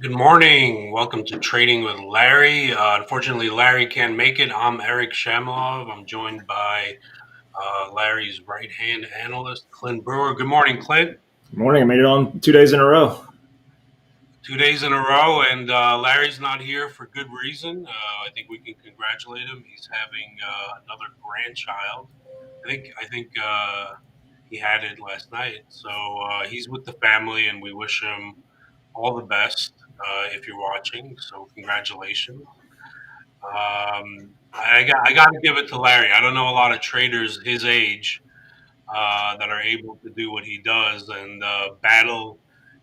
Good morning. Welcome to Trading with Larry. Unfortunately, Larry can't make it. I'm Eric Shamalov. I'm joined by Larry's right-hand analyst, Clint Brewer. Good morning, Clint. Good morning. I made it on 2 days in a row. 2 days in a row, and Larry's not here for good reason. I think we can congratulate him. He's having another grandchild. I think he had it last night. So he's with the family, and we wish him all the best if you're watching. So congratulations. I got to give it to Larry. I don't know a lot of traders his age that are able to do what he does and battle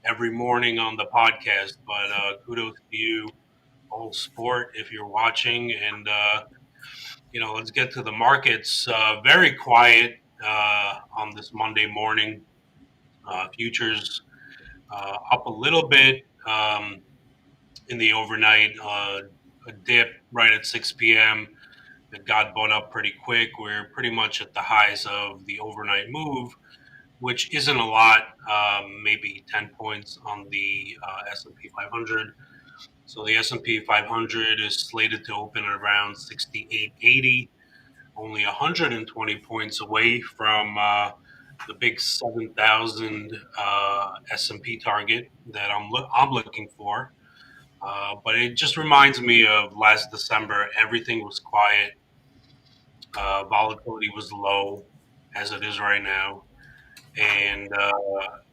every morning on the podcast. But kudos to you, whole sport, if you're watching. And let's get to the markets. Very quiet on this Monday morning. Futures up a little bit in the overnight. A dip right at 6 p.m. that got bought up pretty quick. We're pretty much at the highs of the overnight move, which isn't a lot, maybe 10 points on the S&P 500. So the S&P 500 is slated to open at around 6880, only 120 points away from the big 7,000 S&P target that I'm looking for. But it just reminds me of last December. Everything was quiet. Volatility was low, as it is right now. And,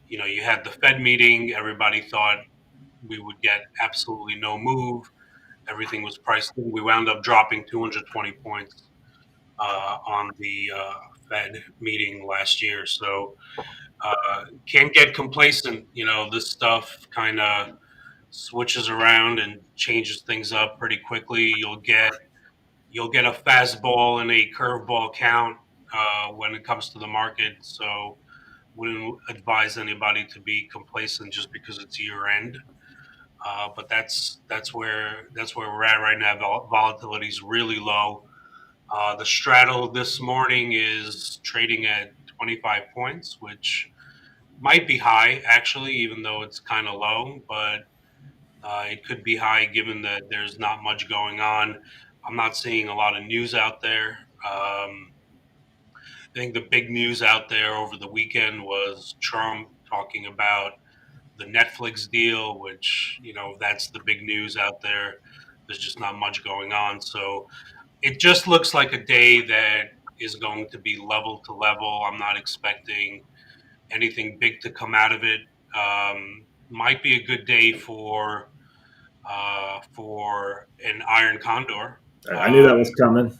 you had the Fed meeting. Everybody thought we would get absolutely no move. Everything was priced in. We wound up dropping 220 points on the Fed meeting last year. So can't get complacent. This stuff kind of switches around and changes things up pretty quickly. You'll get a fastball and a curveball count when it comes to the market. So wouldn't advise anybody to be complacent just because it's year end. But that's where we're at right now. Volatility is really low. The straddle this morning is trading at 25 points, which might be high actually, even though it's kind of low. But it could be high given that there's not much going on. I'm not seeing a lot of news out there. I think the big news out there over the weekend was Trump talking about the Netflix deal, which, that's the big news out there. There's just not much going on. So it just looks like a day that is going to be level to level. I'm not expecting anything big to come out of it. Might be a good day for an iron condor. I knew that was coming.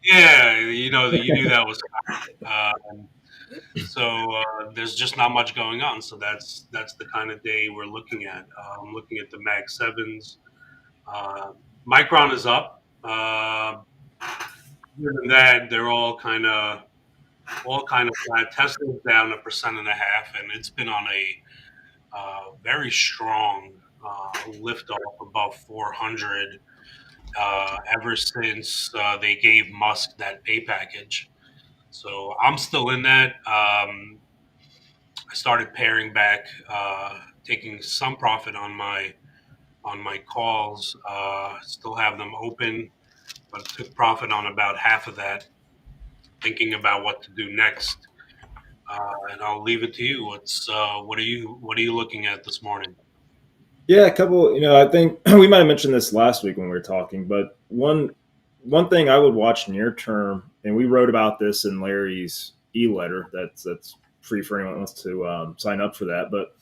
Yeah, you knew that was coming. There's just not much going on. So that's the kind of day we're looking at. I'm looking at the Mag Sevens. Uh, Micron is up. Other than that, they're all kind of flat. Tesla's down 1.5%, and it's been on a very strong lift off above 400 ever since they gave Musk that pay package. So I'm still in that. I started paring back, taking some profit on my calls. Still have them open, but took profit on about half of that. Thinking about what to do next, and I'll leave it to you. What are you looking at this morning? Yeah, a couple. I think we might have mentioned this last week when we were talking, but one thing I would watch near term, and we wrote about this in Larry's e-letter. That's free for anyone who wants to sign up for that. But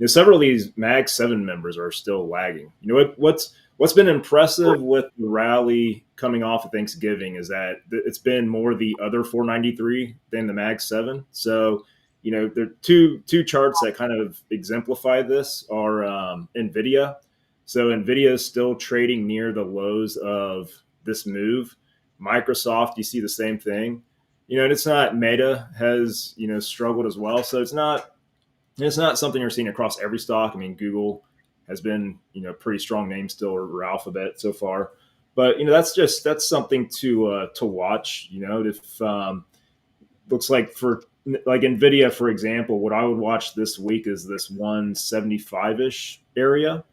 several of these Mag 7 members are still lagging. What's been impressive with the rally coming off of Thanksgiving is that it's been more the other 493 than the Mag 7. So, there are two charts that kind of exemplify this are Nvidia. So Nvidia is still trading near the lows of this move. Microsoft, you see the same thing. And it's not Meta has struggled as well. So it's not something you're seeing across every stock. I mean, Google has been, pretty strong name still, or Alphabet so far. But that's something to watch. If looks like for like Nvidia, for example, what I would watch this week is this 175-ish area.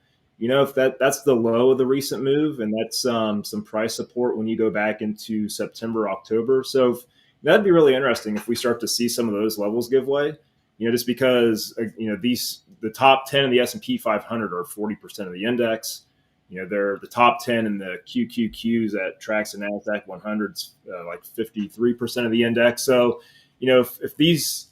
if that's the low of the recent move, and that's some price support when you go back into September, October. So that'd be really interesting if we start to see some of those levels give way. Just because the top 10 of the S&P 500 are 40% of the index. They're the top 10 in the QQQs that tracks the Nasdaq 100's like 53% of the index. So if these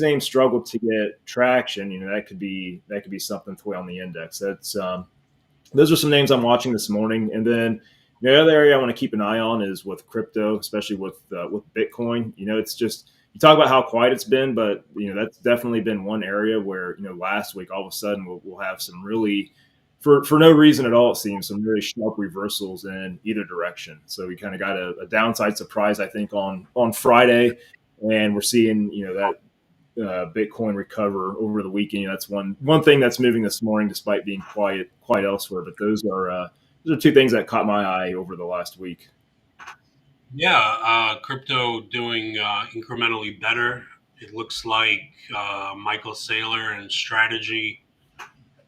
names struggle to get traction, that could be something to weigh on the index. Those are some names I'm watching this morning, and then the other area I want to keep an eye on is with crypto, especially with Bitcoin. It's just you talk about how quiet it's been, but that's definitely been one area where last week all of a sudden we'll have some really for no reason at all, it seems, some really sharp reversals in either direction. So we kind of got a downside surprise, I think, on Friday, and we're seeing that Bitcoin recover over the weekend. That's one thing that's moving this morning, despite being quiet elsewhere. But those are two things that caught my eye over the last week. Yeah, crypto doing incrementally better. It looks like Michael Saylor and Strategy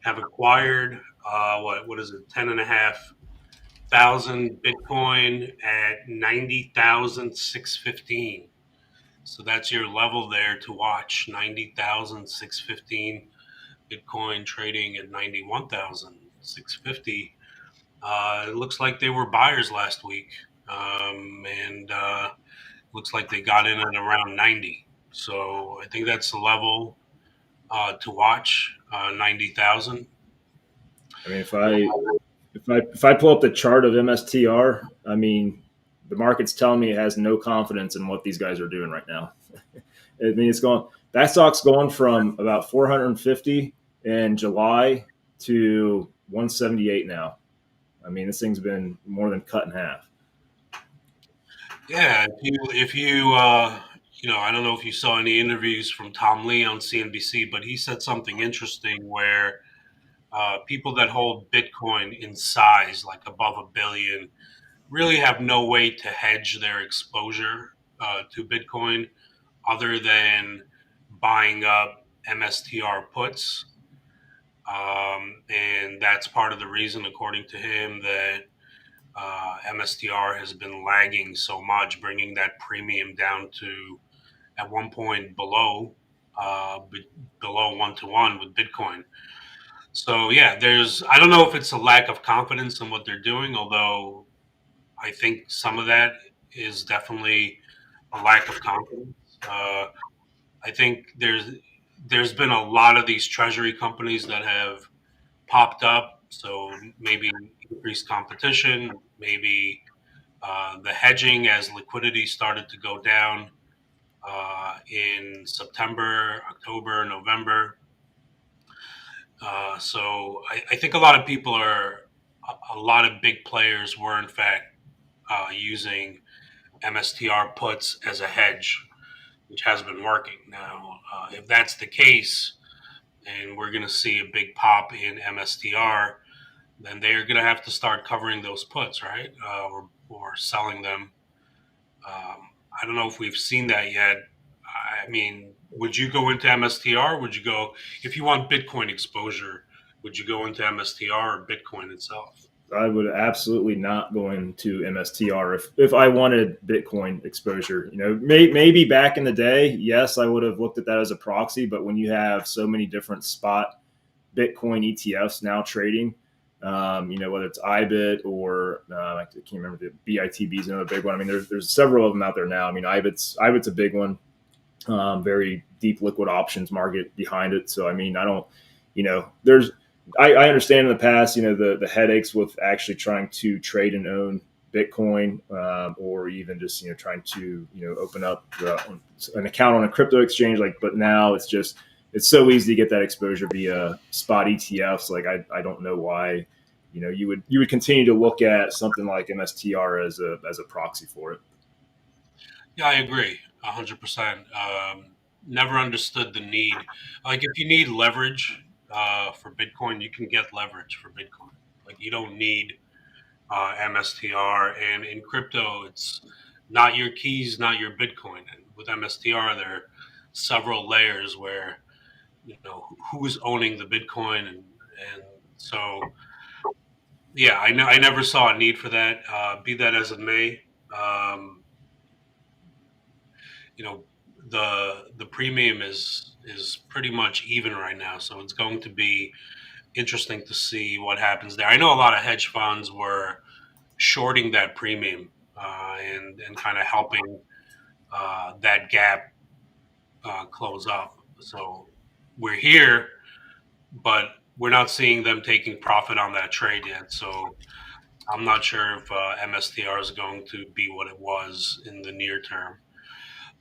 have acquired what is it, 10,500 Bitcoin at 90,615. So that's your level there to watch. 90,615 Bitcoin trading at 91,650. It looks like they were buyers last week, and looks like they got in at around 90. So I think that's the level to watch. 90,000. I mean, if I pull up the chart of MSTR, I mean, the market's telling me it has no confidence in what these guys are doing right now. I mean, that stock's going from about 450 in July to 178 now. I mean, this thing's been more than cut in half. Yeah, if you I don't know if you saw any interviews from Tom Lee on CNBC, but he said something interesting where people that hold Bitcoin in size, like above a billion, really have no way to hedge their exposure to Bitcoin other than buying up MSTR puts. And that's part of the reason, according to him, that MSTR has been lagging so much, bringing that premium down to at one point below 1 to 1 with Bitcoin. So yeah, I don't know if it's a lack of confidence in what they're doing, although I think some of that is definitely a lack of confidence. I think there's been a lot of these treasury companies that have popped up, so maybe increased competition, maybe the hedging as liquidity started to go down in September, October, November. So I think a lot of people a lot of big players were in fact using MSTR puts as a hedge, which has been working. Now, if that's the case, and we're going to see a big pop in MSTR, then they're going to have to start covering those puts, right? Or selling them. I don't know if we've seen that yet. I mean, would you go into MSTR? Would you go, if you want Bitcoin exposure, would you go into MSTR or Bitcoin itself? I would absolutely not go into MSTR if I wanted Bitcoin exposure. Maybe back in the day, yes, I would have looked at that as a proxy. But when you have so many different spot Bitcoin ETFs now trading, whether it's IBIT or I can't remember, the BITB is another big one. I mean, there's several of them out there now. I mean, IBIT's a big one. Very deep liquid options market behind it. So I mean, I don't, there's I understand in the past, the headaches with actually trying to trade and own Bitcoin, or even just trying to open up an account on a crypto exchange. But now it's so easy to get that exposure via spot ETFs. I don't know why you would continue to look at something like MSTR as a proxy for it. Yeah, I agree 100%. Never understood the need. Like, if you need leverage for Bitcoin, you can get leverage for Bitcoin. Like, you don't need MSTR. And in crypto, it's not your keys, not your Bitcoin. And with MSTR, there are several layers where, who's owning the Bitcoin. And so Yeah, I never saw a need for that. Be that as it may, um, you know, the premium is pretty much even right now, so it's going to be interesting to see what happens there. I know a lot of hedge funds were shorting that premium and kind of helping that gap close up. So we're here, but we're not seeing them taking profit on that trade yet. So I'm not sure if MSTR is going to be what it was in the near term.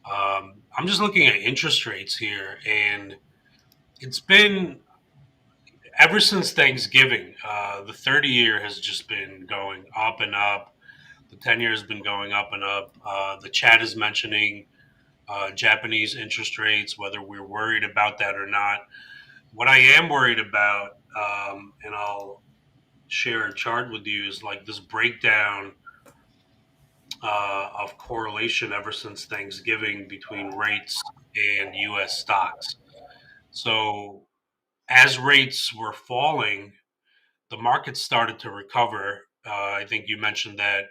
I'm just looking at interest rates here, and it's been ever since Thanksgiving. The 30-year has just been going up and up. The 10-year has been going up and up. The chat is mentioning Japanese interest rates, whether we're worried about that or not. What I am worried about, and I'll share a chart with you, is like this breakdown of correlation ever since Thanksgiving between rates and U.S. stocks. So as rates were falling, the market started to recover. I think you mentioned that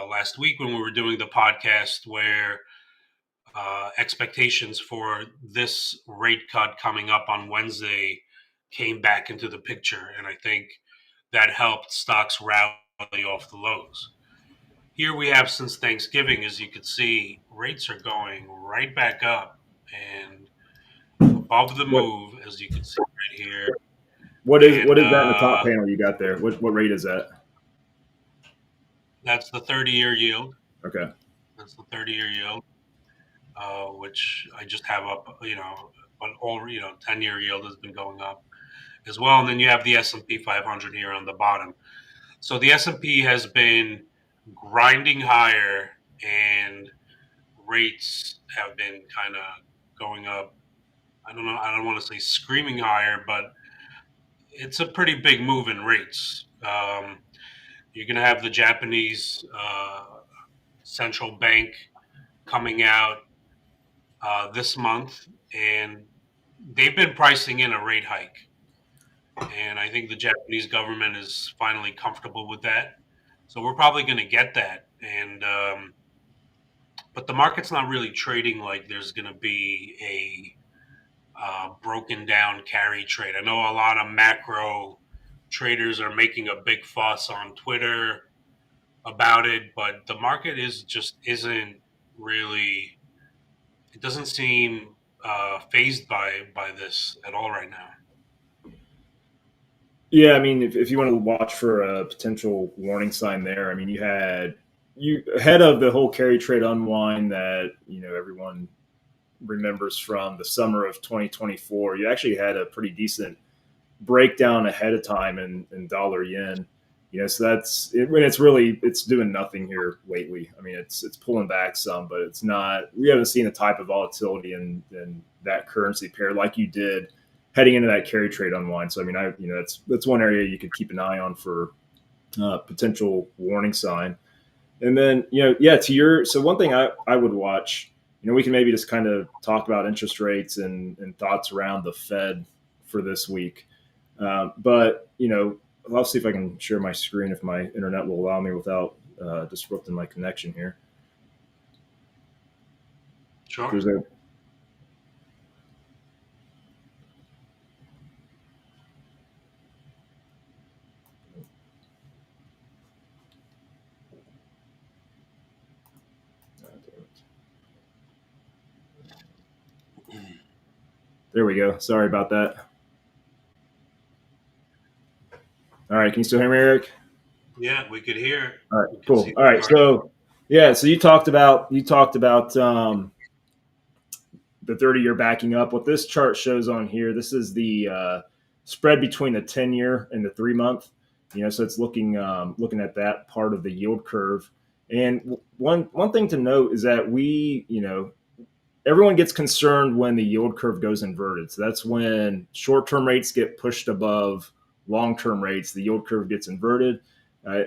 last week when we were doing the podcast, where expectations for this rate cut coming up on Wednesday came back into the picture. And I think that helped stocks rally off the lows. Here we have since Thanksgiving, as you can see, rates are going right back up and above the What move, as you can see right here. what And is that in the top panel you got there? What rate is that? that's the 30-year yield. Okay. That's the 30-year yield, which I just have up, but all, 10-year yield has been going up as well. And then you have the S&P 500 here on the bottom. So the S&P has been grinding higher, and rates have been kind of going up. I don't know. I don't want to say screaming higher, but it's a pretty big move in rates. You're going to have the Japanese central bank coming out this month, and they've been pricing in a rate hike. And I think the Japanese government is finally comfortable with that. So we're probably going to get that. And but the market's not really trading like there's going to be a broken down carry trade. I know a lot of macro traders are making a big fuss on Twitter about it, but the market is just isn't really. It doesn't seem phased by this at all right now. Yeah, I mean, if you want to watch for a potential warning sign there, I mean, you ahead of the whole carry trade unwind that everyone remembers from the summer of 2024. You actually had a pretty decent breakdown ahead of time in dollar yen. So that's it, when it's doing nothing here lately. I mean, it's pulling back some, but it's not. We haven't seen the type of volatility in that currency pair like you did heading into that carry trade unwind. So I mean, that's one area you could keep an eye on for potential warning sign. And then yeah, so one thing I would watch. We can maybe just kind of talk about interest rates and thoughts around the Fed for this week. But I'll see if I can share my screen if my internet will allow me without disrupting my connection here. Sure. There's a There we go. Sorry about that. All right, can you still hear me, Eric? Yeah, we could hear. All right, We could cool. see All the right, chart. so yeah, so you talked about the 30-year backing up. What this chart shows on here, this is the spread between the 10-year and the 3-month. So it's looking at that part of the yield curve. And one thing to note is that everyone gets concerned when the yield curve goes inverted. So that's when short-term rates get pushed above long-term rates. The yield curve gets inverted.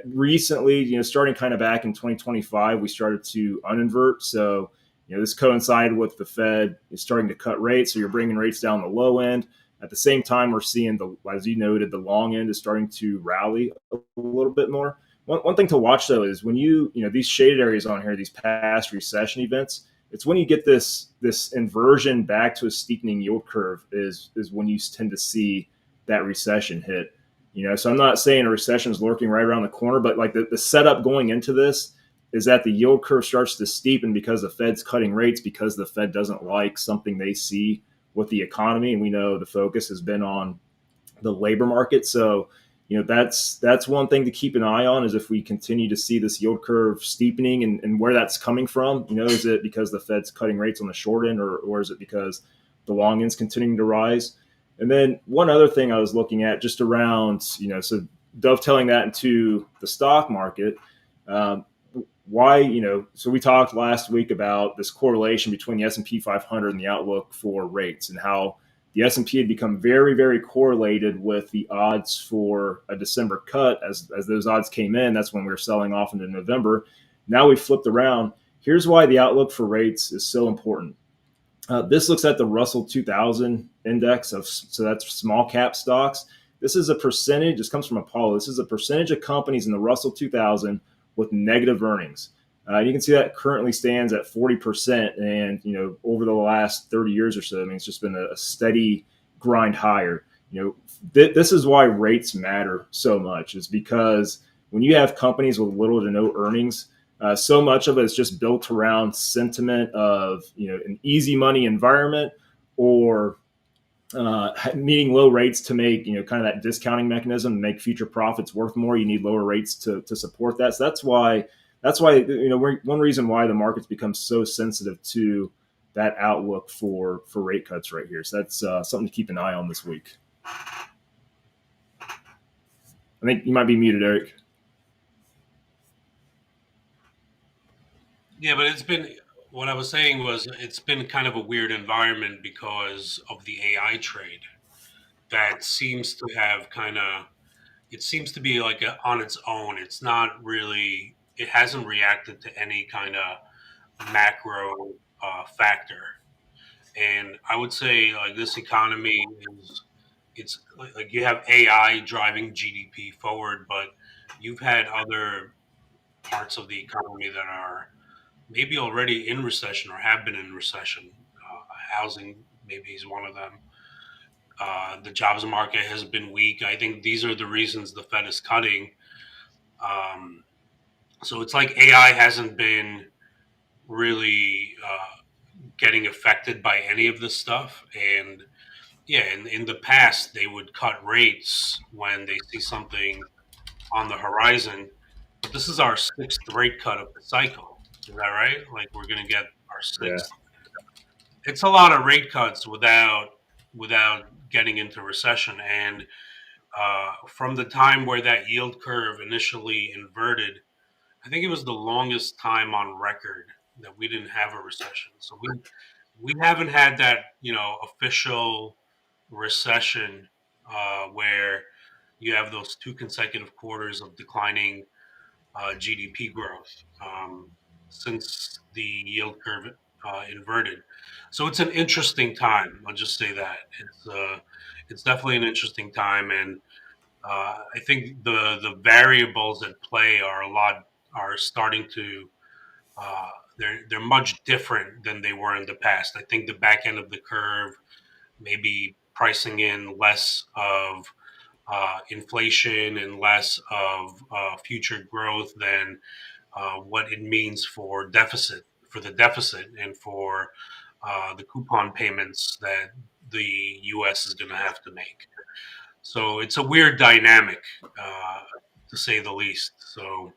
Recently, starting kind of back in 2025, we started to uninvert. So, this coincided with the Fed is starting to cut rates. So you're bringing rates down the low end. At the same time, we're seeing as you noted, the long end is starting to rally a little bit more. One thing to watch though is when these shaded areas on here, these past recession events, it's when you get this inversion back to a steepening yield curve is when you tend to see that recession hit. So I'm not saying a recession is lurking right around the corner, but like the setup going into this is that the yield curve starts to steepen because the Fed's cutting rates, because the Fed doesn't like something they see with the economy. And we know the focus has been on the labor market. So, that's one thing to keep an eye on, is if we continue to see this yield curve steepening, and where that's coming from. Is it because the Fed's cutting rates on the short end, or is it because the long end's continuing to rise? And then one other thing I was looking at just around, so dovetailing that into the stock market, um, why, so we talked last week about this correlation between the S&P 500 and the outlook for rates, and how the S&P had become very, very correlated with the odds for a December cut. As those odds came in, that's when we were selling off into November. Now we flipped around. Here's why the outlook for rates is so important. This looks at the Russell 2000 index so that's small cap stocks. This is a percentage. This comes from Apollo. This is a percentage of companies in the Russell 2000 with negative earnings. You can see that currently stands at 40%, and over the last 30 years or so, I mean, it's just been a steady grind higher. This is why rates matter so much, is because when you have companies with little to no earnings, so much of it is just built around sentiment of an easy money environment, or needing low rates to make kind of that discounting mechanism to make future profits worth more. You need lower rates to support that. So that's why one reason why the market's become so sensitive to that outlook for rate cuts right here. So that's something to keep an eye on this week. I think you might be muted, Eric. Yeah, but what I was saying was it's been kind of a weird environment because of the AI trade that seems to have it seems to be like on its own. It's not really, it hasn't reacted to any kind of macro factor. And I would say like this economy it's like you have AI driving GDP forward, but you've had other parts of the economy that are maybe already in recession or have been in recession. Housing maybe is one of them. The jobs market has been weak. I think these are the reasons the Fed is cutting. Um, so it's like AI hasn't been really getting affected by any of this stuff. And yeah, in the past, they would cut rates when they see something on the horizon. But this is our sixth rate cut of the cycle. Is that right? Like we're going to get our Yeah. sixth. It's a lot of rate cuts without getting into recession. And from the time where that yield curve initially inverted, I think it was the longest time on record that we didn't have a recession. So we haven't had that official recession where you have those two consecutive quarters of declining GDP growth since the yield curve inverted. So it's an interesting time. I'll just say that it's definitely an interesting time, and I think the variables at play are starting to they're much different than they were in the past. I think the back end of the curve maybe pricing in less of inflation and less of future growth than what it means for the deficit, and for the coupon payments that the U.S. is going to have to make. So it's a weird dynamic, to say the least. So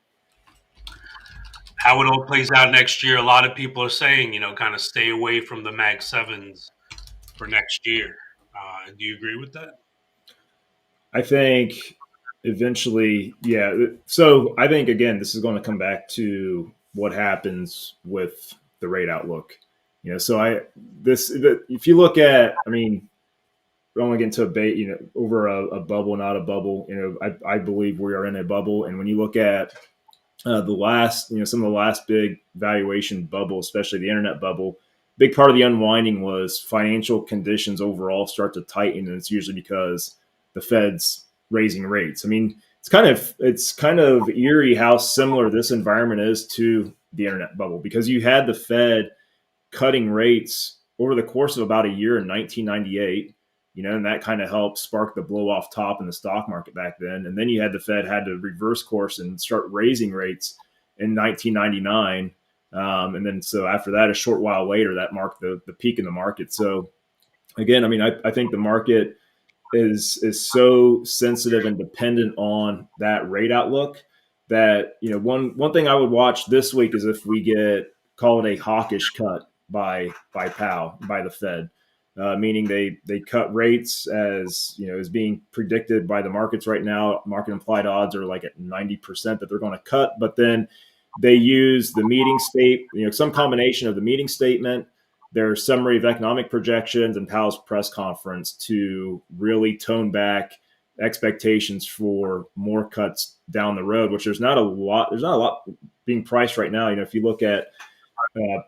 how it all plays out next year, a lot of people are saying, kind of stay away from the Mag Sevens for next year. Do you agree with that? I think eventually, yeah. So I think again, this is going to come back to what happens with the rate outlook. So if you look at, I mean, we're only getting to over a bubble, not a bubble. I believe we are in a bubble, and when you look at the last, some of the last big valuation bubble, especially the internet bubble, big part of the unwinding was financial conditions overall start to tighten, and it's usually because the Fed's raising rates. I mean, it's kind of eerie how similar this environment is to the internet bubble, because you had the Fed cutting rates over the course of about a year in 1998, and that kind of helped spark the blow off top in the stock market back then. And then you had the Fed had to reverse course and start raising rates in 1999. And then so after that, a short while later, that marked the peak in the market. So again, I mean, I think the market is so sensitive and dependent on that rate outlook that one thing I would watch this week is if we get called a hawkish cut by Powell, by the Fed, meaning they cut rates as is being predicted by the markets right now. Market implied odds are like at 90% that they're going to cut, but then they use the meeting state, some combination of the meeting statement, their summary of economic projections, and Powell's press conference to really tone back expectations for more cuts down the road, which there's not a lot being priced right now. If you look at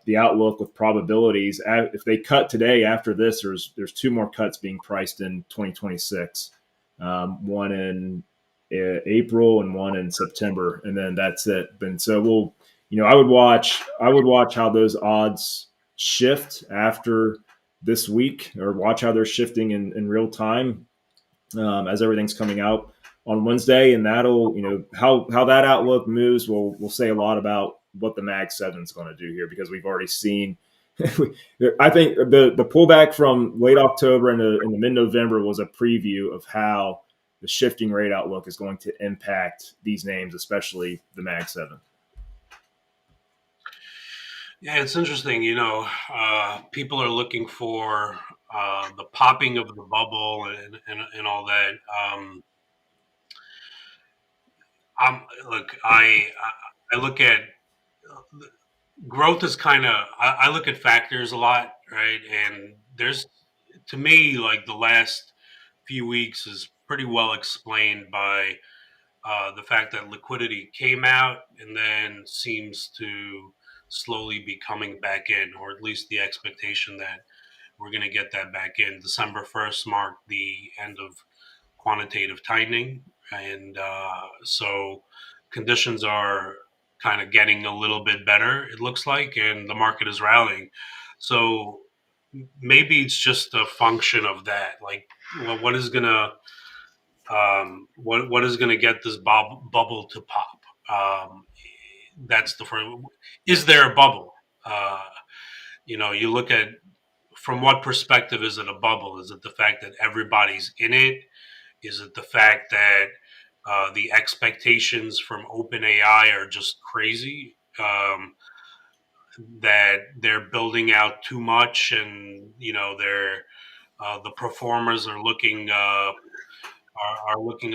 the outlook with probabilities, if they cut today after this, there's two more cuts being priced in 2026, one in April and one in September, and then that's it. And so I would watch how those odds shift after this week, or watch how they're shifting in real time as everything's coming out on Wednesday, and that'll how that outlook moves will say a lot about what the Mag 7 is going to do here, because we've already seen. I think the pullback from late October into mid November was a preview of how the shifting rate outlook is going to impact these names, especially the Mag 7. Yeah, it's interesting. People are looking for the popping of the bubble and all that. Look, I look at growth is kind of I look at factors a lot, right? And there's to me like the last few weeks is pretty well explained by the fact that liquidity came out and then seems to slowly be coming back in, or at least the expectation that we're going to get that back in. December 1st marked the end of quantitative tightening. And so conditions are kind of getting a little bit better, it looks like, and the market is rallying. So maybe it's just a function of that. Like, what is going to what is going to get this bubble to pop? That's the first. Is there a bubble? Uh, you look at from what perspective is it a bubble? Is it the fact that everybody's in it? Is it the fact that the expectations from OpenAI are just crazy? That they're building out too much, and they're the performers are looking a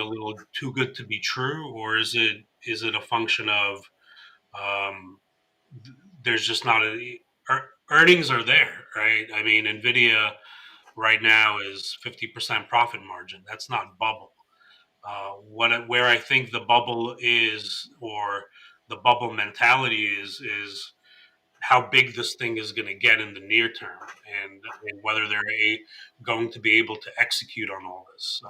little too good to be true, or is it a function of um, there's just not earnings are there, right? I mean, Nvidia right now is 50% profit margin. That's not bubble. Where I think the bubble is, or the bubble mentality is how big this thing is going to get in the near term, and whether they're going to be able to execute on all this.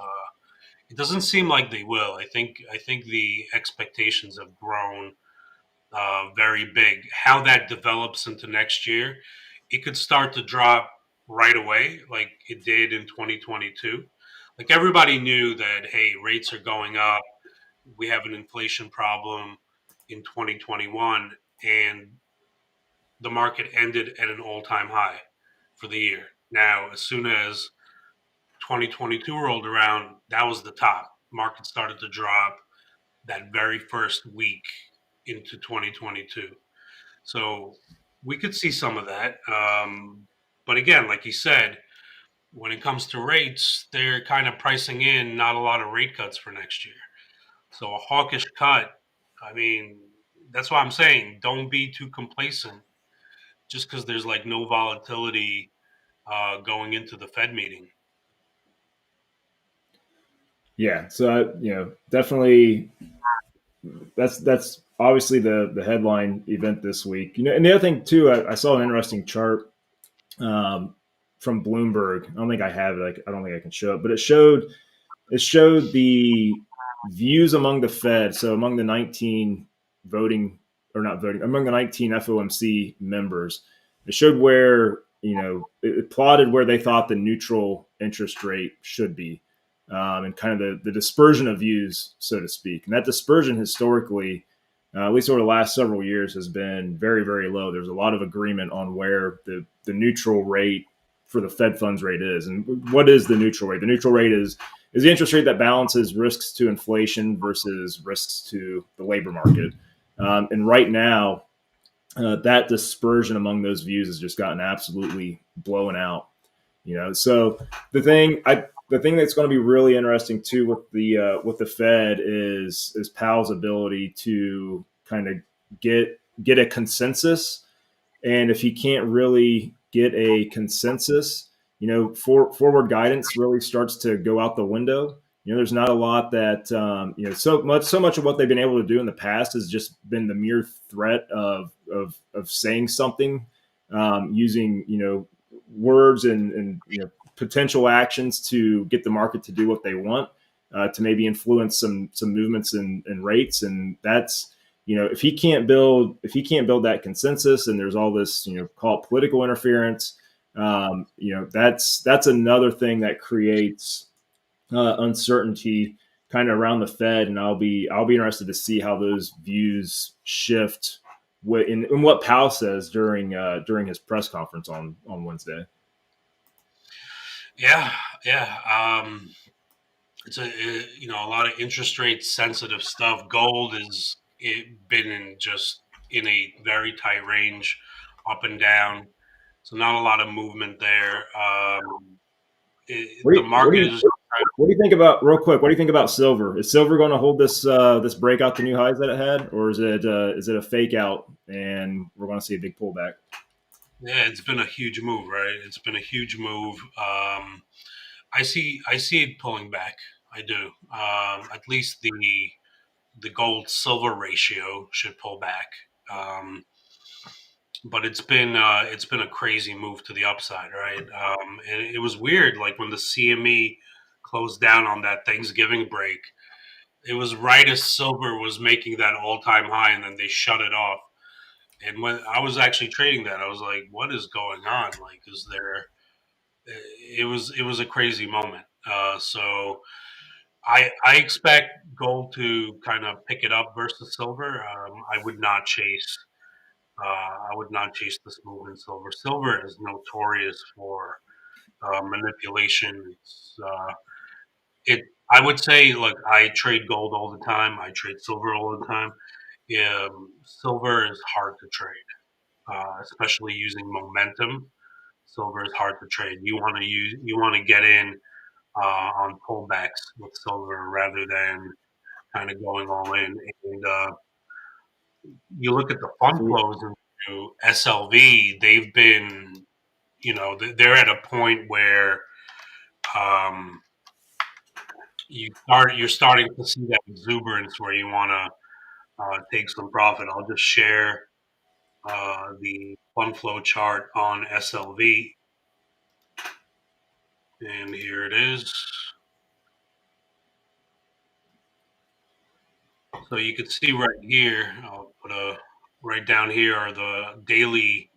It doesn't seem like they will. I think the expectations have grown very big. How that develops into next year, it could start to drop right away, like it did in 2022. Like everybody knew that, hey, rates are going up. We have an inflation problem in 2021, and the market ended at an all-time high for the year. Now, as soon as 2022 rolled around, that was the top. Market started to drop that very first week into 2022. So we could see some of that. But again, like you said, when it comes to rates, they're kind of pricing in not a lot of rate cuts for next year. So a hawkish cut, I mean, that's why I'm saying don't be too complacent just because there's like no volatility going into the Fed meeting. Yeah, so definitely that's obviously the headline event this week. And the other thing too, I saw an interesting chart um, from Bloomberg. I don't think I have it. Like, I don't think I can show it, but it showed the views among the Fed. So among the 19 voting or not voting, among the 19 FOMC members, it showed where, it plotted where they thought the neutral interest rate should be, and kind of the dispersion of views, so to speak. And that dispersion historically, at least over the last several years, has been very, very low. There's a lot of agreement on where the neutral rate for the Fed funds rate is. And what is the neutral rate? The neutral rate is the interest rate that balances risks to inflation versus risks to the labor market. And right now, that dispersion among those views has just gotten absolutely blown out. So the thing that's going to be really interesting too with the Fed is Powell's ability to kind of get a consensus. And if he can't really get a consensus, forward guidance really starts to go out the window. There's not a lot that, so much of what they've been able to do in the past has just been the mere threat of saying something, using, words and potential actions to get the market to do what they want, to maybe influence some movements in rates. And that's, if he can't build that consensus, and there's all this, call it political interference, that's another thing that creates uncertainty kind of around the Fed. And I'll be interested to see how those views shift in what Powell says during his press conference on Wednesday. Yeah, yeah. It's a lot of interest rate sensitive stuff. Gold is been in a very tight range, up and down. So not a lot of movement there. What do The you what do market you is what do you think about real quick? What do you think about silver? Is silver going to hold this breakout to new highs that it had, or is it a fake out and we're going to see a big pullback? yeah, it's been a huge move, right? It's been a huge move. I see it pulling back. I do. At least the gold silver ratio should pull back. Um, but it's been a crazy move to the upside, right? And it was weird, like when the CME closed down on that Thanksgiving break. It was right as silver was making that all time high, and then they shut it off. And when I was actually trading that, I was like, "What is going on? Like, is there?" It was a crazy moment. So I expect gold to kind of pick it up versus silver. I would not chase this move in silver. Silver is notorious for manipulation. It. I would say, look, I trade gold all the time. I trade silver all the time. Silver is hard to trade, especially using momentum. Silver is hard to trade. You want to get in on pullbacks with silver rather than kind of going all in. And you look at the fund So, flows into SLV; they've been, they're at a point where um, you're starting to see that exuberance where you want to take some profit. I'll just share the fund flow chart on SLV, and here it is. So you can see right here. I'll put a right down here are the daily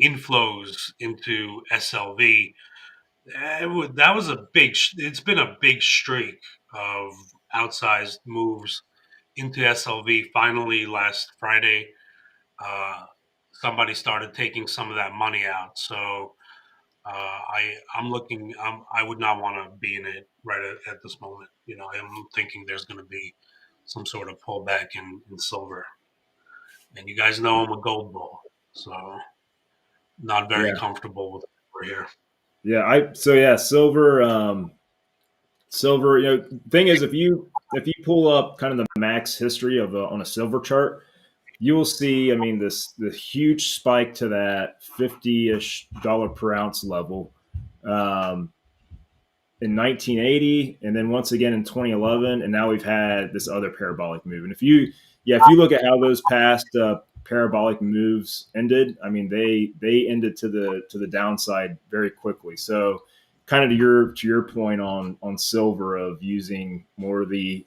inflows into SLV. That was a big. It's been a big streak of outsized moves into SLV. Finally, last Friday, uh, somebody started taking some of that money out. So I'm looking. I would not want to be in it right at this moment. I'm thinking there's going to be some sort of pullback in silver. And you guys know I'm a gold bull, so not very yeah, comfortable with over here. yeah. Silver. Thing is, if you pull up kind of the max history on a silver chart, you will see. I mean, the huge spike to that 50-ish dollar per ounce level. Um, in 1980, and then once again in 2011, and now we've had this other parabolic move. And if you look at how those past parabolic moves ended, I mean they ended to the downside very quickly. So kind of to your point on silver of using more of the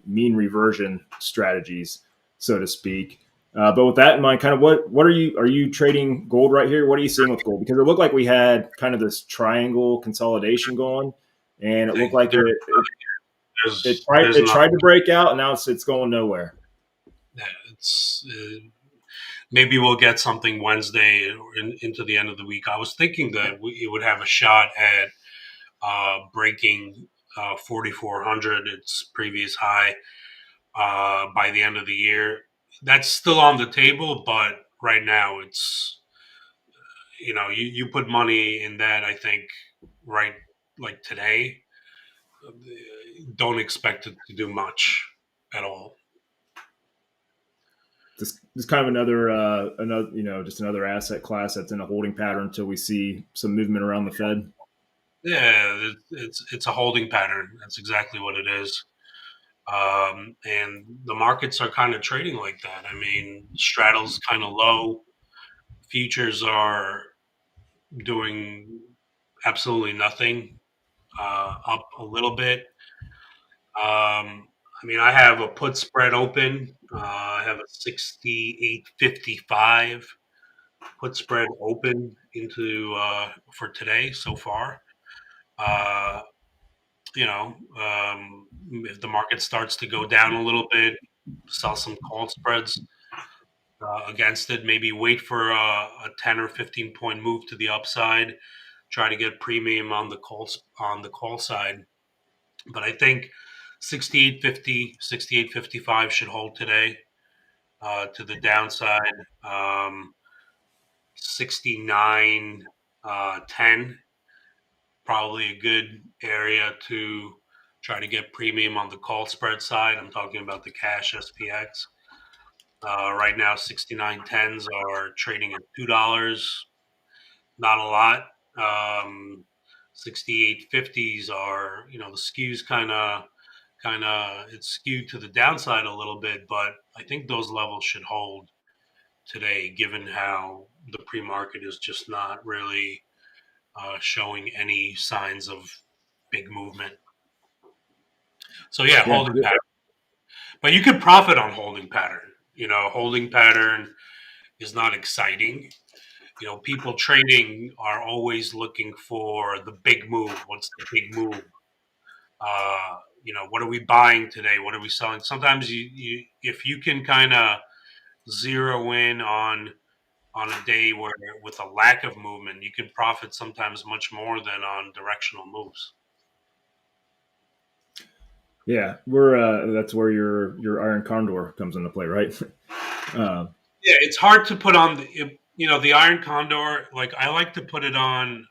mean reversion strategies, so to speak. But with that in mind, kind of what are you trading gold right here? What are you seeing with gold? Because it looked like we had kind of this triangle consolidation going, and it looked like There, it tried there's it nothing. tried to break out, and now it's going nowhere. Yeah, it's maybe we'll get something Wednesday or into the end of the week. I was thinking that it would have a shot at breaking 4,400, its previous high, by the end of the year. That's still on the table, but right now it's, you put money in that. I think right, like today, don't expect it to do much at all. This kind of another just another asset class that's in a holding pattern until we see some movement around the Fed. Yeah, it's a holding pattern. That's exactly what it is. And the markets are kind of trading like that. I mean, straddle's kind of low. Futures are doing absolutely nothing, up a little bit. I mean, I have a put spread open. I have a 68.55 put spread open into for today so far. Uh, if the market starts to go down a little bit, sell some call spreads against it. Maybe wait for a 10 or 15 point move to the upside. Try to get premium on the call side. But I think 68.50, 68.55 should hold today to the downside. 69 10, probably a good area to try to get premium on the call spread side. I'm talking about the cash SPX. Right now, 69.10s are trading at $2. Not a lot. 68.50s are, the skews kind of it's skewed to the downside a little bit, but I think those levels should hold today, given how the pre-market is just not really showing any signs of big movement. So yeah, Yeah, holding pattern. But you could profit on holding pattern. Holding pattern is not exciting. People trading are always looking for the big move. What's the big move? What are we buying today? What are we selling? Sometimes if you can kind of zero in on a day where with a lack of movement, you can profit sometimes much more than on directional moves. yeah, we're that's where your iron condor comes into play, right? uh, Yeah, it's hard to put on the Iron Condor. Like I like to put it on.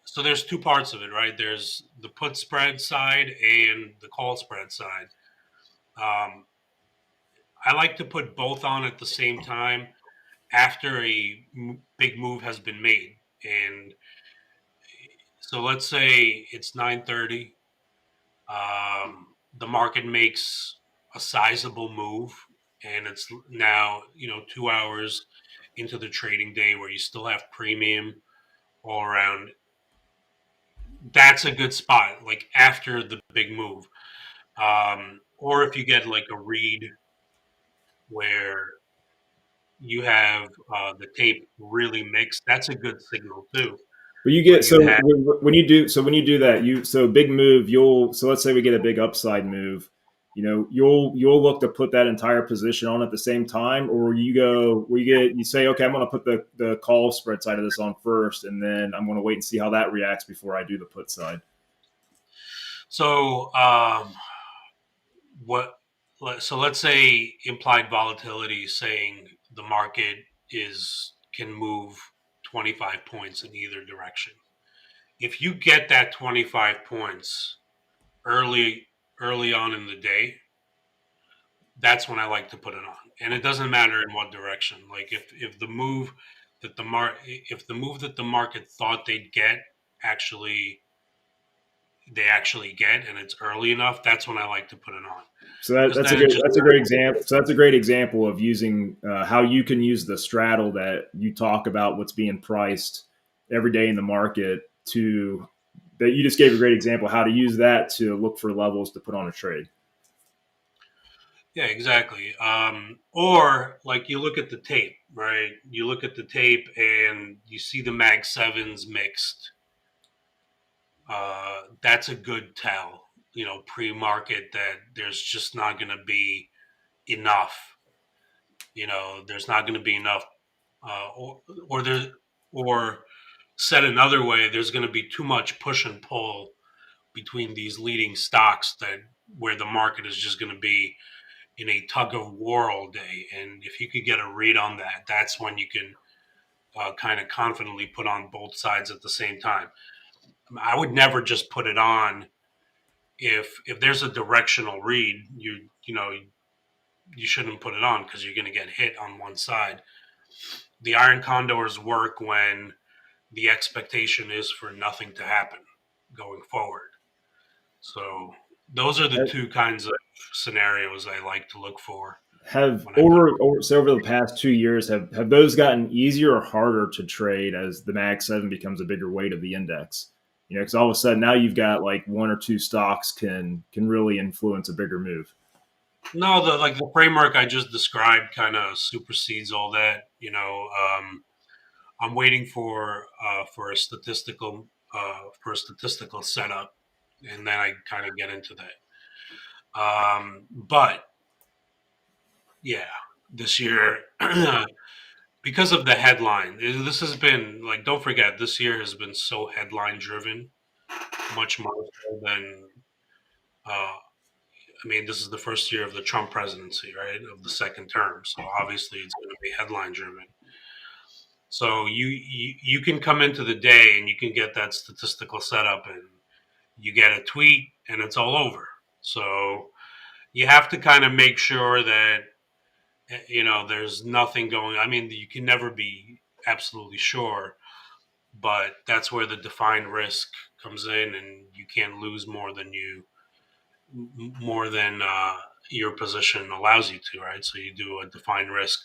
So there's two parts of it, right? There's the put spread side and the call spread side. Um, I like to put both on at the same time after a big move has been made. And so let's say it's 9:30. The market makes a sizable move, and it's now 2 hours into the trading day where you still have premium all around. That's a good spot, like after the big move. Or if you get like a read where you have the tape really mixed, that's a good signal too. but you When get you so have when you do that, big move, you'll so let's say we get a big upside move, you'll look to put that entire position on at the same time, or you say, okay, I'm going to put the call spread side of this on first, and then I'm going to wait and see how that reacts before I do the put side. so what so let's say implied volatility saying the market is can move 25 points in either direction. If you get that 25 points early early on in the day, that's when I like to put it on. And it doesn't matter in what direction. Like if the move that the market thought they'd get actually they actually get and it's early enough, that's when I like to put it on. So Because that's a then it good just, that's a great example. So that's a great example of using how you can use the straddle that you talk about what's being priced every day in the market to that you just gave a great example how to use that to look for levels to put on a trade. yeah, exactly. Or like you look at the tape, right? You look at the tape and you see the Mag 7s mixed. That's a good tell, pre-market that there's just not going to be enough. There's not going to be enough, or there, or said another way, there's going to be too much push and pull between these leading stocks that where the market is just going to be in a tug of war all day. And if you could get a read on that, that's when you can kind of confidently put on both sides at the same time. I would never just put it on if there's a directional read. You shouldn't put it on because you're going to get hit on one side. The iron condors work when the expectation is for nothing to happen going forward. So those are the two kinds of scenarios I like to look for Have when I put. over the past 2 years have those gotten easier or harder to trade as the Mag 7 becomes a bigger weight of the index? Because all of a sudden now you've got like one or two stocks can really influence a bigger move. No, the framework I just described kind of supersedes all that. I'm waiting for a statistical setup, and then I kind of get into that. But yeah, this year because of the headline, this has been like, don't forget, this year has been so headline driven, much more so than. I mean, this is the first year of the Trump presidency, right? Of the second term, so obviously it's going to be headline driven. So you can come into the day and you can get that statistical setup, and you get a tweet, and it's all over. So you have to kind of make sure that there's nothing going. I mean, you can never be absolutely sure, but that's where the defined risk comes in, and you can't lose more than your position allows you to, right? So you do a defined risk.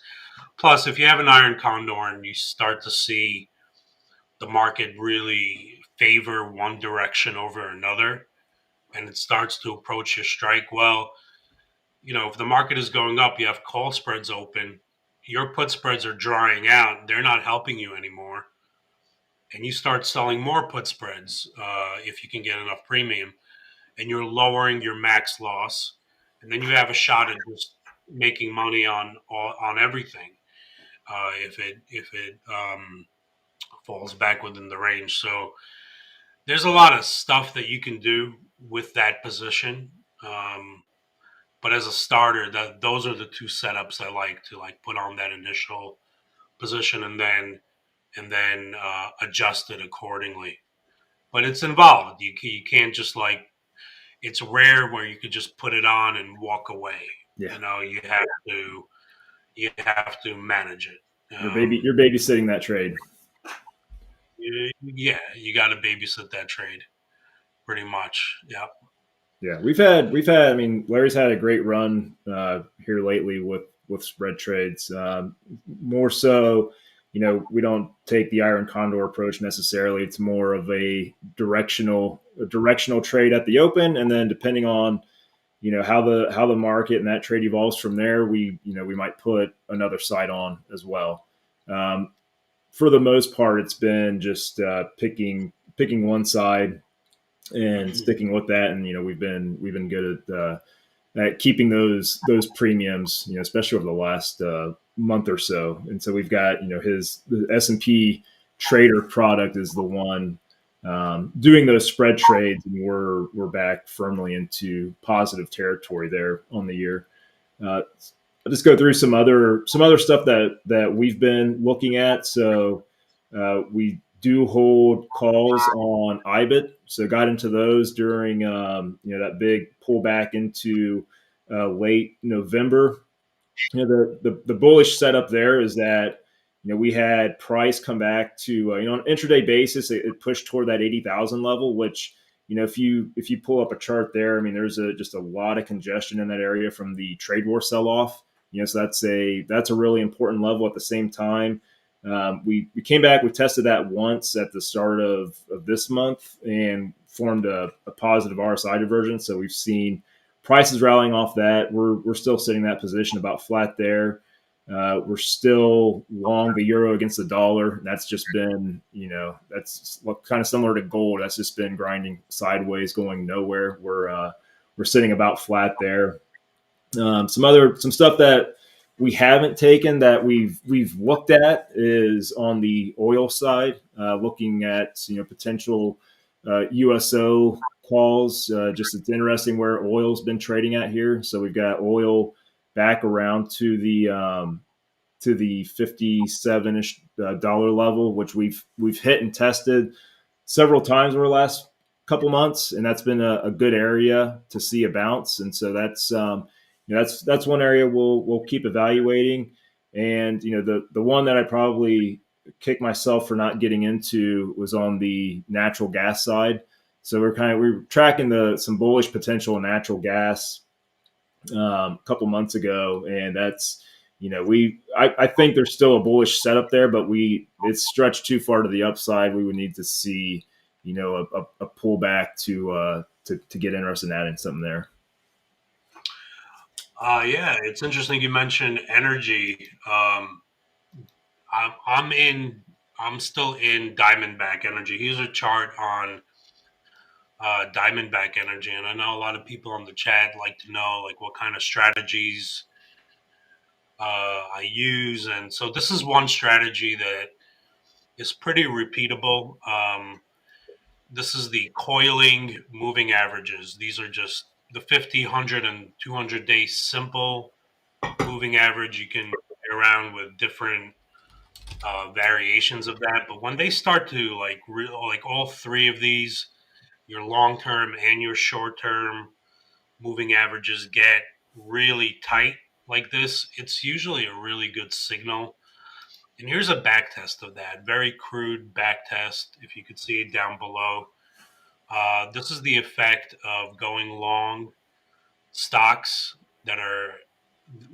Plus, if you have an iron condor and you start to see the market really favor one direction over another, and it starts to approach your strike, well, if the market is going up, you have call spreads open, your put spreads are drying out, they're not helping you anymore, and you start selling more put spreads if you can get enough premium, and you're lowering your max loss, and then you have a shot at just making money on everything if it falls back within the range. So there's a lot of stuff that you can do with that position. But as a starter, those are the two setups I like to put on that initial position, and then adjust it accordingly. But it's involved. You can't just it's rare where you could just put it on and walk away. Yeah, You have to manage it. you're babysitting that trade. Yeah, you got to babysit that trade pretty much. Yeah. Yeah, we've had. I mean, Larry's had a great run here lately with spread trades. More so, we don't take the iron condor approach necessarily. It's more of a directional trade at the open, and then depending on how the market and that trade evolves from there, we might put another side on as well. Um, for the most part, it's been just picking one side and sticking with that. And we've been good at keeping those premiums, especially over the last month or so. And so we've got the S&P trader product is the one doing those spread trades, and we're back firmly into positive territory there on the year. I'll just go through some other stuff that we've been looking at. So we do hold calls on IBIT. So got into those during that big pullback into late November. The bullish setup there is that we had price come back to on an intraday basis. It pushed toward that 80,000 level, which if you pull up a chart there, I mean, there's just a lot of congestion in that area from the trade war sell off. So that's a really important level. At the same time, we came back, we tested that once at the start of this month and formed a positive RSI divergence. So we've seen prices rallying off that. We're still sitting that position about flat there. We're still long the euro against the dollar. That's just been, that's kind of similar to gold. That's just been grinding sideways, going nowhere. We're sitting about flat there. Some stuff that we haven't taken that we've looked at is on the oil side, looking at potential USO calls. Just it's interesting where oil's been trading at here. So we've got oil back around to the 57-ish dollar level, which we've hit and tested several times over the last couple months, and that's been a good area to see a bounce. And so that's one area we'll keep evaluating. And the one that I probably kick myself for not getting into was on the natural gas side. So we're tracking some bullish potential in natural gas a couple months ago, and that's I think there's still a bullish setup there, but it's stretched too far to the upside. We would need to see a pullback to get interested in adding something there. Yeah, it's interesting you mentioned energy. I'm in. I'm still in Diamondback Energy. Here's a chart on Diamondback Energy, and I know a lot of people on the chat like to know like what kind of strategies I use, and so this is one strategy that is pretty repeatable. This is the coiling moving averages. These are just the 50, 100, and 200-day simple moving average. You can play around with different variations of that, but when they start to like all three of these, your long term and your short term moving averages get really tight like this, it's usually a really good signal. And here's a back test of that, very crude back test. If you could see it down below, this is the effect of going long stocks that are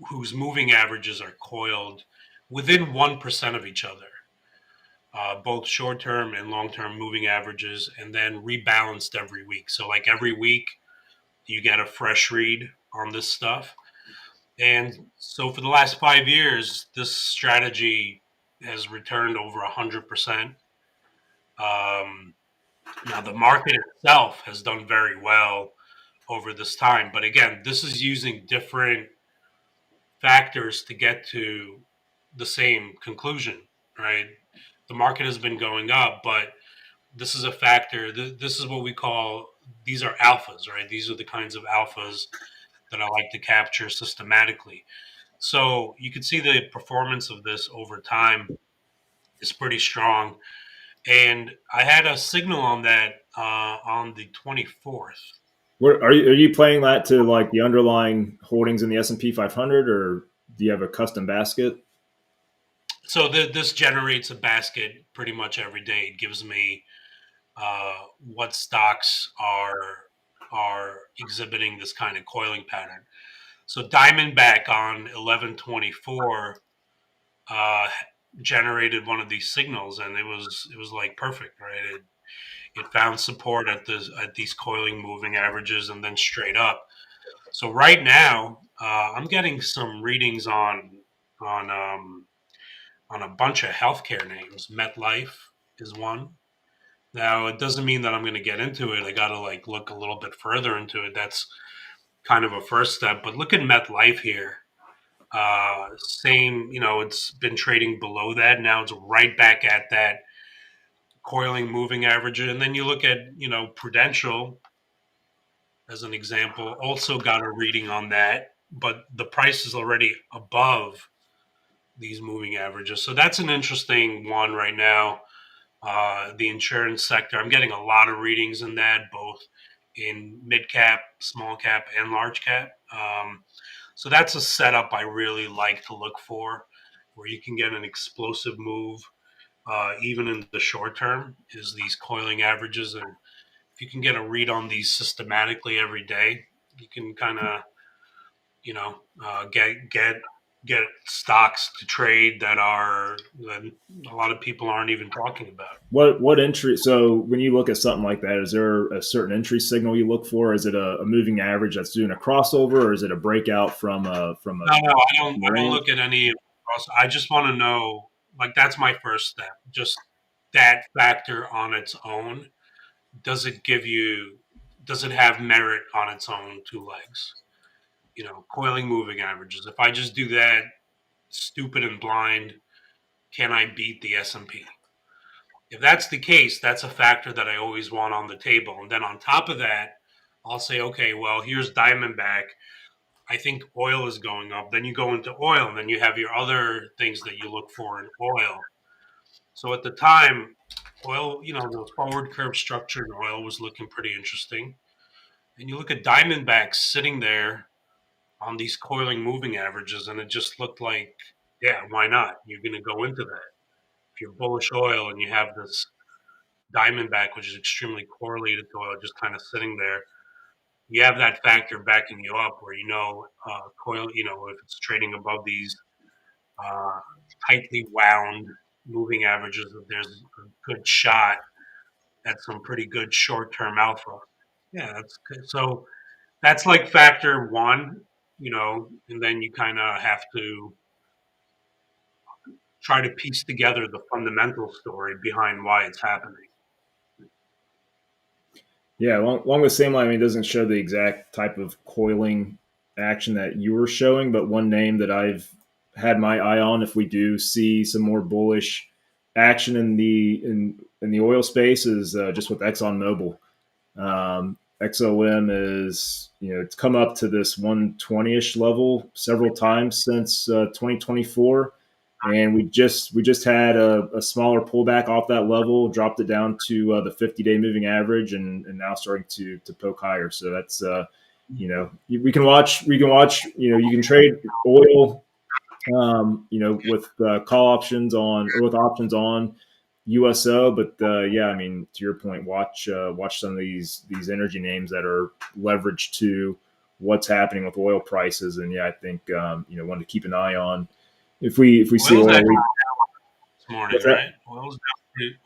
whose moving averages are coiled within 1% of each other, both short term and long term moving averages, and then rebalanced every week. So, like every week, you get a fresh read on this stuff. And so, for the last 5 years, this strategy has returned over 100%. Um, Now, the market itself has done very well over this time. But again, this is using different factors to get to the same conclusion, right? The market has been going up, but this is a factor. This is what we call, these are alphas, right? These are the kinds of alphas that I like to capture systematically. So you can see the performance of this over time is pretty strong. And I had a signal on that on the 24th. Are you playing that to like the underlying holdings in the S&P 500, or do you have a custom basket? So this generates a basket pretty much every day. It gives me what stocks are exhibiting this kind of coiling pattern. So Diamondback on 11/24 uh, generated one of these signals, and it was like perfect, right? It found support at these coiling moving averages, and then straight up. So right now, I'm getting some readings on um, on a bunch of healthcare names. MetLife is one. Now, it doesn't mean that I'm going to get into it. I got to like look a little bit further into it. That's kind of a first step. But look at MetLife here. Same, it's been trading below that. Now it's right back at that coiling moving average. And then you look at, Prudential as an example, also got a reading on that, but the price is already above these moving averages. So that's an interesting one right now. The insurance sector, I'm getting a lot of readings in that, both in mid cap, small cap, and large cap. So that's a setup I really like to look for, where you can get an explosive move, even in the short term, is these coiling averages. And if you can get a read on these systematically every day, you can kind of, you know, get stocks to trade that a lot of people aren't even talking about. What entry? So when you look at something like that, is there a certain entry signal you look for? Is it a moving average that's doing a crossover, or is it a breakout from a No, no, I don't range? look at any. I just want to know. Like that's my first step. Just that factor on its own. Does it give you? Does it have merit on its own two legs? Coiling moving averages. If I just do that, stupid and blind, can I beat the S&P? If that's the case, that's a factor that I always want on the table. And then on top of that, I'll say, okay, well, here's Diamondback. I think oil is going up. Then you go into oil, and then you have your other things that you look for in oil. So at the time, oil, the forward curve structure in oil was looking pretty interesting. And you look at Diamondback sitting there on these coiling moving averages, and it just looked like, yeah, why not? You're going to go into that. If you're bullish oil and you have this Diamondback, which is extremely correlated to oil, just kind of sitting there, you have that factor backing you up where coil, if it's trading above these uh, tightly wound moving averages, that there's a good shot at some pretty good short term alpha. Yeah, that's good. So that's like factor one, and then you kind of have to try to piece together the fundamental story behind why it's happening. Yeah, along the same line. I mean, it doesn't show the exact type of coiling action that you were showing, but one name that I've had my eye on, if we do see some more bullish action in the oil space, is just with ExxonMobil. XOM is, it's come up to this 120ish level several times since 2024, and we just had a smaller pullback off that level, dropped it down to the 50-day moving average, and now starting to poke higher. So that's we can watch. You can trade oil, with call options on or with options on USO. But yeah, I mean, to your point, watch some of these energy names that are leveraged to what's happening with oil prices. And yeah, I think one to keep an eye on if we see Oil's oil. actually this morning, What's that? right?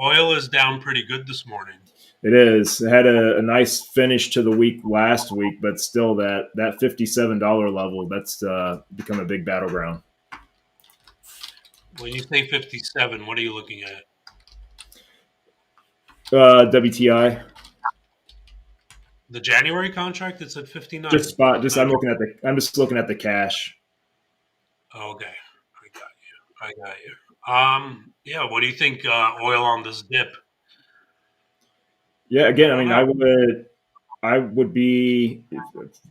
Oil is down pretty good this morning. It is. It had a nice finish to the week last week, but still that $57 level, that's become a big battleground. When you say 57, what are you looking at? WTI. The January contract, it's at Just 59. spot. Just 59. I'm just looking at the cash. Oh, okay. I got you. I got you. Yeah, what do you think oil on this dip? Yeah, I again, I don't mean, know. I would be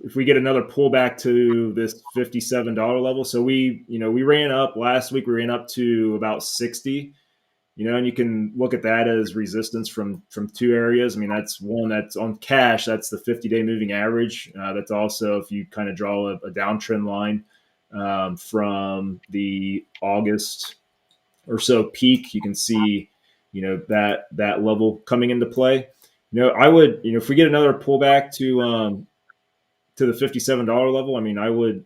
if we get another pullback to this $57 level. So we ran up last week. We ran up to about 60. And you can look at that as resistance from two areas. I mean, that's one that's on cash. That's the 50-day moving average. That's also if you kind of draw a downtrend line from the August or so peak, you can see that level coming into play. I would if we get another pullback to the $57 level, I mean, I would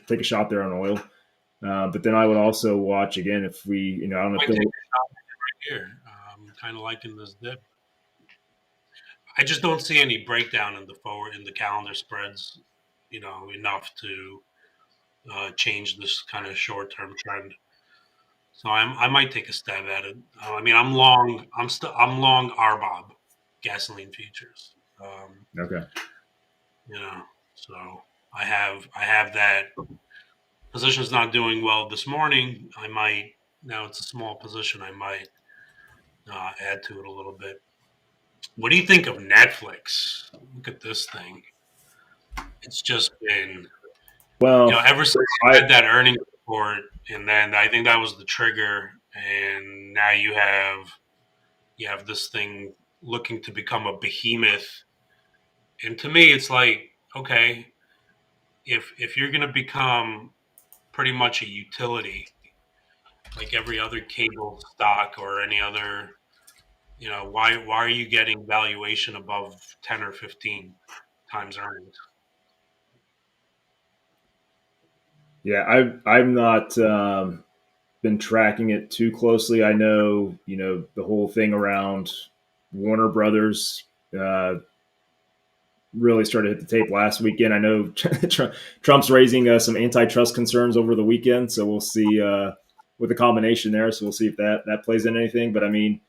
take a shot there on oil. But then I would also watch again if we, I don't know I if might take they'll. a shot right here. I'm kind of liking this dip. I just don't see any breakdown in the calendar spreads, enough to change this kind of short term trend. So I might take a stab at it. I mean, I'm long RBOB gasoline futures. Um, Okay. you know, so I have that position's not doing well this morning. I might now it's a small position. I might add to it a little bit. What do you think of Netflix? Look at this thing. It's just been Well, ever since you I had that earnings report, and then I think that was the trigger, and now you have this thing looking to become a behemoth. And to me, it's like, okay, if you're going to become pretty much a utility, like every other cable stock or any other Why are you getting valuation above 10 or 15 times earnings? Yeah, I've not been tracking it too closely. I know, the whole thing around Warner Brothers uh, really started to hit the tape last weekend. I know Trump's raising some antitrust concerns over the weekend, so we'll see with the combination there. So we'll see if that plays in anything. But I mean,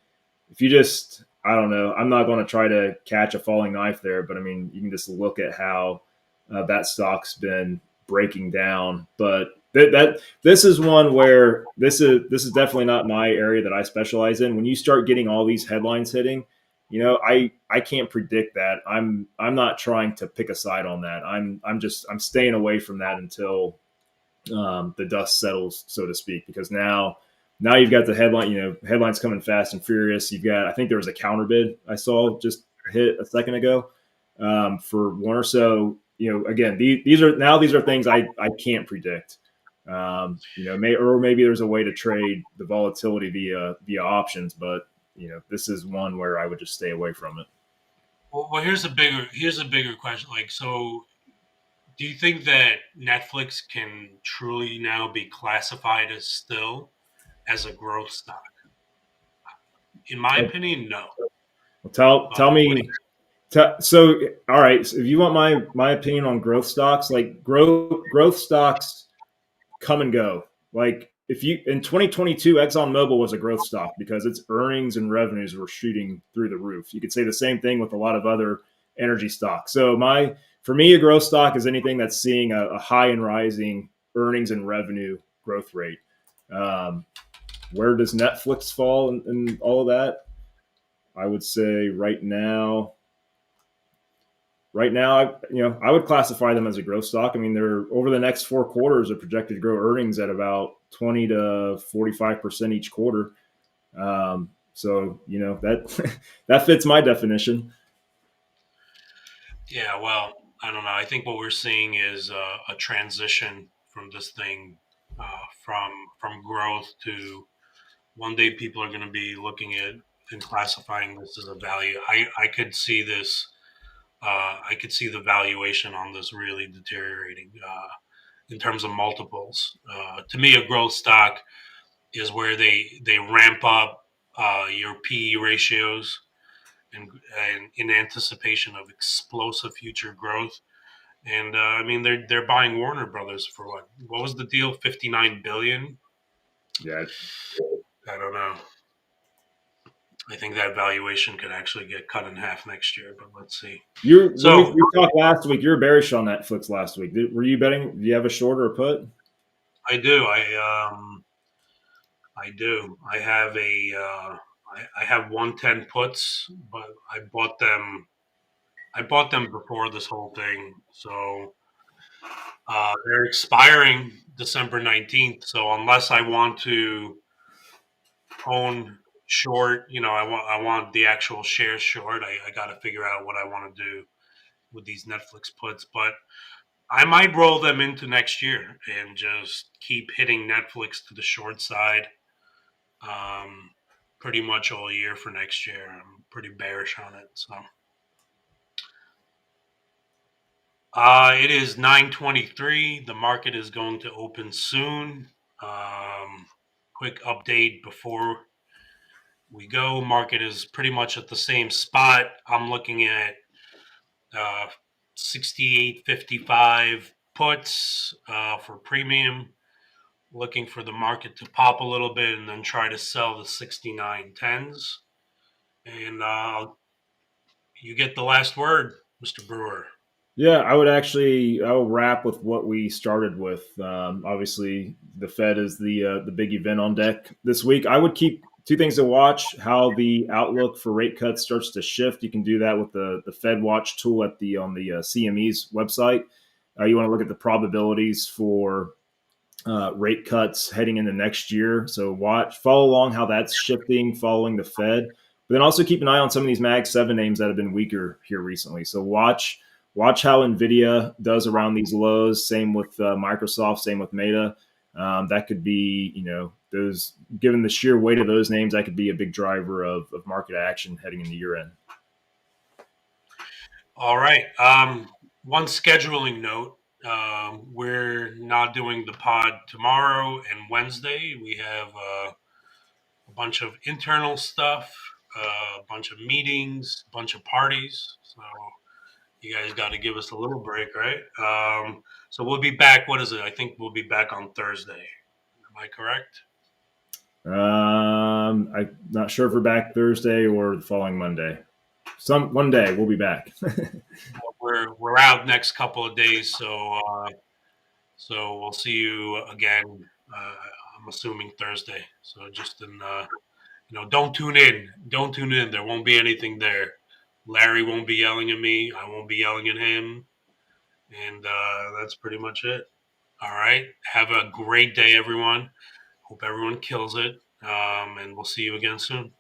if you just, I don't know, I'm not going to try to catch a falling knife there, but I mean, you can just look at how that stock's been breaking down. But this is one where this is definitely not my area that I specialize in. When you start getting all these headlines hitting, I can't predict that. I'm not trying to pick a side on that. I'm staying away from that until the dust settles, so to speak, because now you've got the headline, headlines coming fast and furious. You've got, I think there was a counter bid I saw just hit a second ago for Warner. So, again, these are things I can't predict. Or maybe there's a way to trade the volatility via options, but this is one where I would just stay away from it. Well, here's a bigger question. Like, so do you think that Netflix can truly now be classified as still as a growth stock? In my Well, opinion, no. But tell what do me. So, all right. So if you want my opinion on growth stocks, like growth stocks come and go. Like if you in 2022, ExxonMobil was a growth stock because its earnings and revenues were shooting through the roof. You could say the same thing with a lot of other energy stocks. So for me, a growth stock is anything that's seeing a high and rising earnings and revenue growth rate. Um, where does Netflix fall in all of that? I would say right now, I would classify them as a growth stock. I mean, they're over the next 4 quarters are projected to grow earnings at about 20 to 45% each quarter. So that that fits my definition. Yeah, well, I don't know. I think what we're seeing is a transition from this thing, from growth to one day people are going to be looking at and classifying this as a value. I could see this. I could see the valuation on this really deteriorating in terms of multiples. To me, a growth stock is where they ramp up your PE ratios and in anticipation of explosive future growth. And I mean, they're buying Warner Brothers for what? What was the deal? 59 billion. Yeah, I don't know. I think that valuation could actually get cut in half next year, but let's see. you when we, So we talked last week, you were bearish on Netflix last week. Were you betting? Do you have a short or a put? I do. I do. I have 110 puts, but I bought them before this whole thing. So they're expiring December 19th. So unless I want to own short, I want the actual shares short. I got to figure out what I want to do with these Netflix puts, but I might roll them into next year and just keep hitting Netflix to the short side. Um, Pretty much all year for next year. I'm pretty bearish on it. So it is 9:23. The market is going to open soon. Quick update before we go. Market is pretty much at the same spot. I'm looking at uh, 68.55 puts for premium. Looking for the market to pop a little bit and then try to sell the 69.10s. And you get the last word, Mr. Brewer. Yeah, I will wrap with what we started with. Obviously, the Fed is the big event on deck this week. I would keep two things to watch: how the outlook for rate cuts starts to shift. You can do that with the Fed Watch tool on the CME's website. You want to look at the probabilities for rate cuts heading into next year. So follow along how that's shifting following the Fed. But then also keep an eye on some of these Mag 7 names that have been weaker here recently. So watch how Nvidia does around these lows. Same with Microsoft. Same with Meta. That could be those, given the sheer weight of those names, that could be a big driver of market action heading into year end. All right. One scheduling note. We're not doing the pod tomorrow and Wednesday. We have a bunch of internal stuff, a bunch of meetings, a bunch of parties. So you guys got to give us a little break, right? So we'll be back. What is it? I think we'll be back on Thursday. Am I correct? I'm not sure if we're back Thursday or the following Monday. One day we'll be back. We're out next couple of days, so we'll see you again. Uh, I'm assuming Thursday. So just don't tune in. Don't tune in. There won't be anything there. Larry won't be yelling at me. I won't be yelling at him, and that's pretty much it. All right. Have a great day, everyone. Hope everyone kills it. And we'll see you again soon.